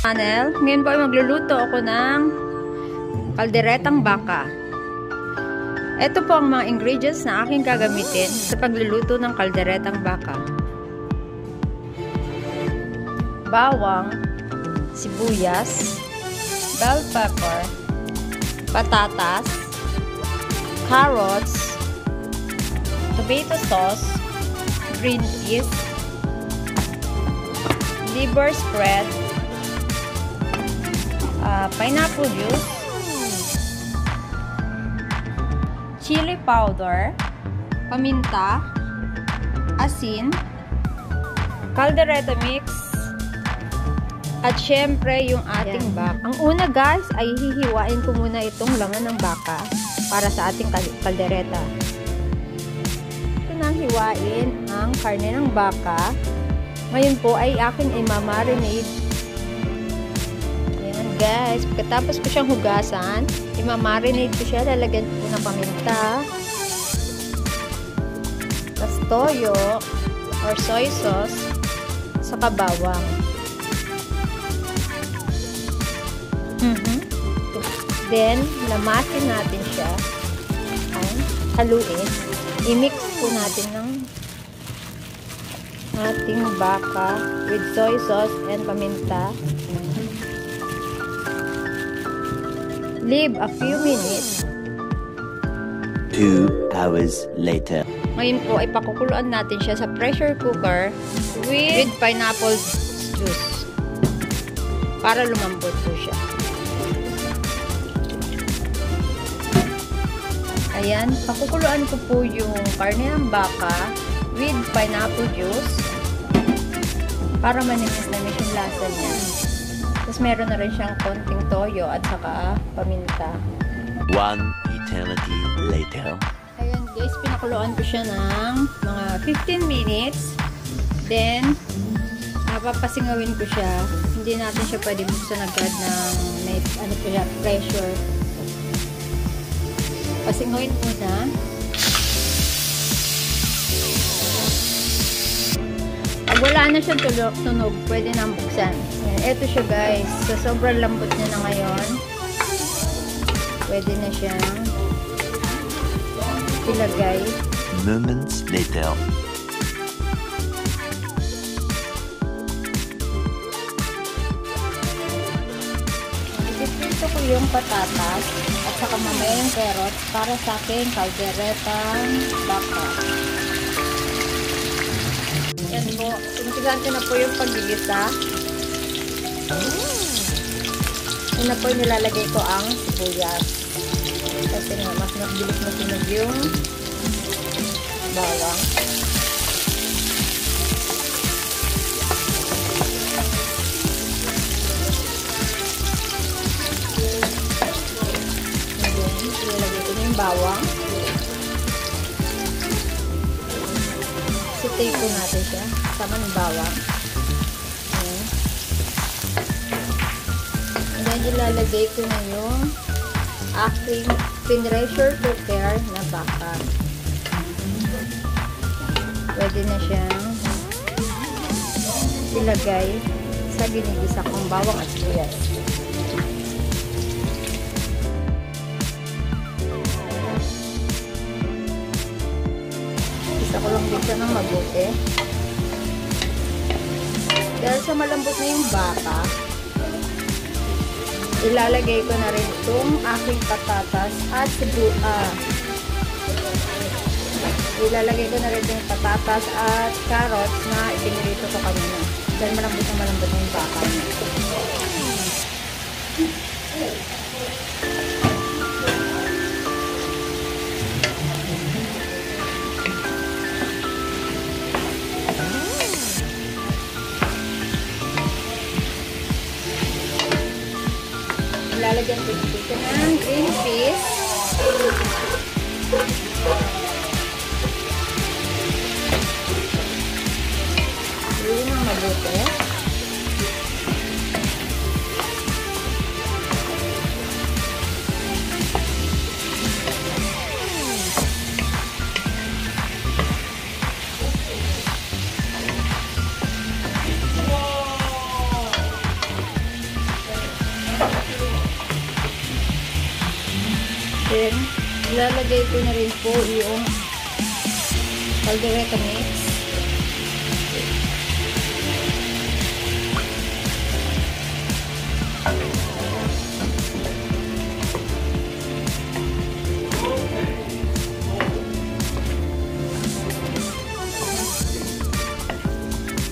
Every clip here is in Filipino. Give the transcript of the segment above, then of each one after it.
Channel. Ngayon po ay magluluto ako ng kalderetang baka. Ito po ang mga ingredients na aking gagamitin sa pagluluto ng kalderetang baka. Bawang, sibuyas, bell pepper, patatas, carrots, tomato sauce, green peas, liver spread, pineapple juice, chili powder, paminta, asin, caldereta mix, at syempre yung ating baka. Ang una guys ay hihiwain ko muna itong laman ng baka para sa ating kaldereta. Ito na hiwain ang karne ng baka. Ngayon po ay akin i-marinate. Ayan guys, pagkatapos ko siyang hugasan, i-marinate ko siya, lalagyan ko ng paminta, tas toyo or soy sauce, saka bawang. Then, lamasin natin siya. Haluin. I-mix po natin ng ating baka with soy sauce and paminta. Leave a few minutes. 2 hours later. Ngayon po ay pakukuluan natin siya sa pressure cooker with pineapple juice para lumambot po siya. Ayan, pakukuluan ko po yung karne ng baka with pineapple juice para manimis-namis yung lasa niya. Tapos meron na rin siyang konting toyo at saka paminta. 1 eternity later. Ayan guys, pinakuluan ko siya ng mga 15 minutes. Then, papasingawin ko siya. Hindi natin siya pwede buksan agad ng pressure. Pasingawin muna. Pag wala na siyang tunog, pwede na buksan. Ayan, eto siya guys. So, sobrang lambot niya na ngayon. Pwede na siyang ilagay. Moments later. Ito ko yung patatas at saka mamaya yung carrots para sa aking kalderetang baka. Yan po. Sinisigaan ko na po yung paggigisa. Yan na po yung nilalagay ko ang sibuyas. Kasi nga, mas mabilis na sunog yung bawang. Ilalagay ko na yung bawang. Sitay po natin siya. Sama ng bawang. Ayan. And then, ilalagay ko na yung aking pressure cooker na baka. Pwede na siyang ilagay sa ginigisa kong bawang at sibuyas. Ako lang din siya ng mabuti. Dahil sa malambot na yung baka, ilalagay ko na rin itong aking patatas at ilalagay ko na rin yung patatas at carrots na ipinirito ko kanina. Dahil malambot na yung baka. Lalagyan ko dito ng green peas. Yun ang mabuti. Then, ilalagay ko na rin po yung caldereta mix.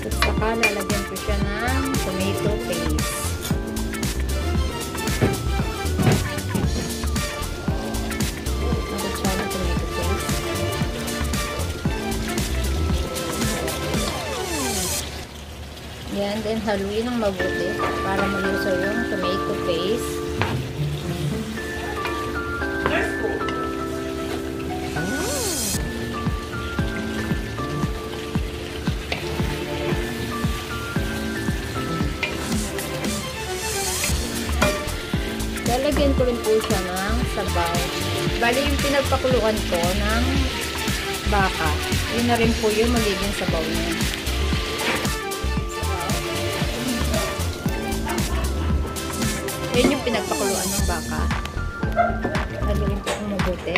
At saka lalagyan ko siya ng tomato paste. Yan, then haluin ng mabuti para malusaw yung tomato paste. Lalagyan ko rin po siya ng sabaw. Bali yung pinagpakuluan ko ng baka, yun na rin po yung magiging sabaw niya. Yan yung pinagpakuluan ng baka. Haluin po kung mabuti.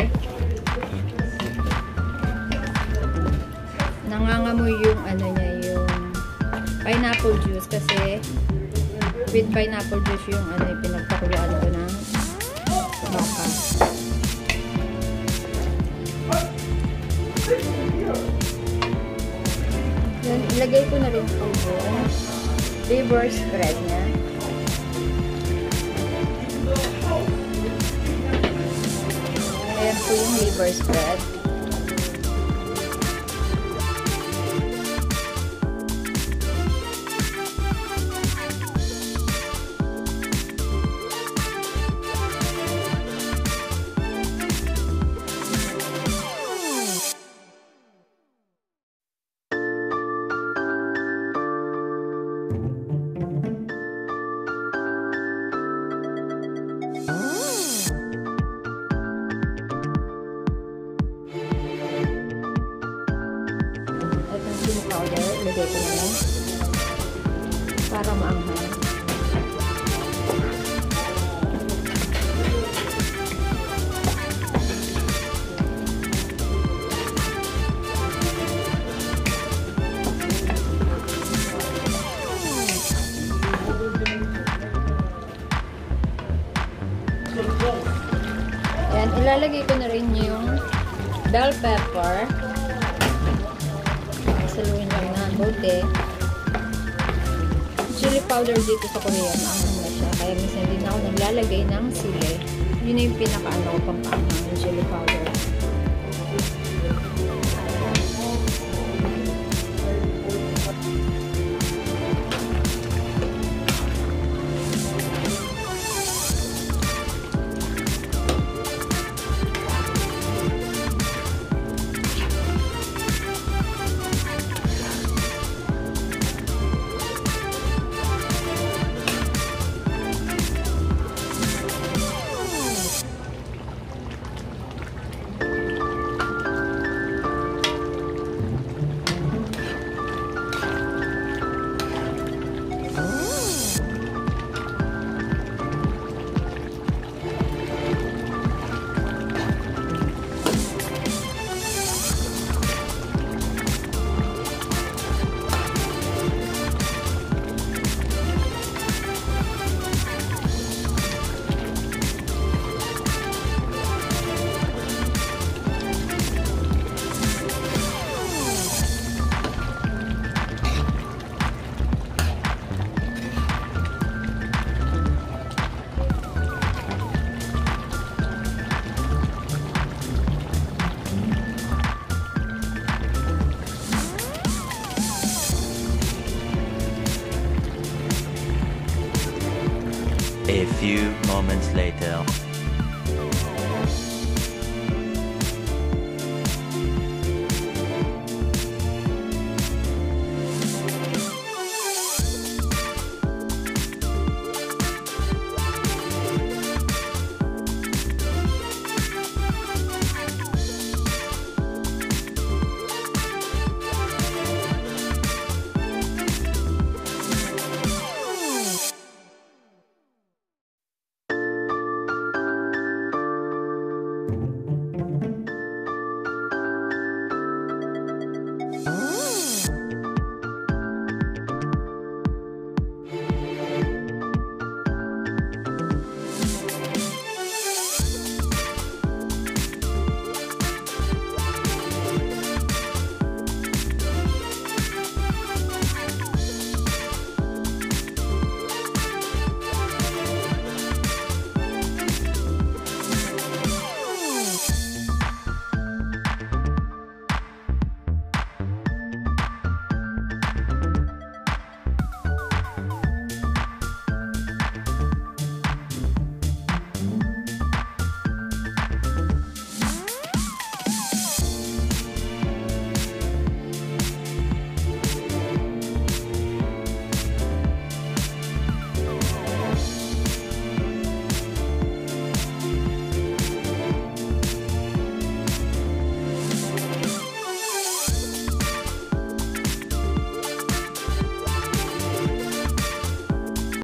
Nangangamoy yung ano niya, yung pineapple juice kasi with pineapple juice yung ano yung pinagpakuluan ko ng baka. Yan, ilagay ko na rin po yung liver spread niya. Ayan po yung liver spread. Powder, ilagay ko na lang para maanghang. Ayan, ilalagay ko na rin yung bell pepper. Saluin lang na bote. Chili powder dito sa Korea, maanghang na siya. Kaya minsan din ako naglalagay ng sili. Yun na yung pinaka-ano ko pampaanghang ng chili powder. A few moments later.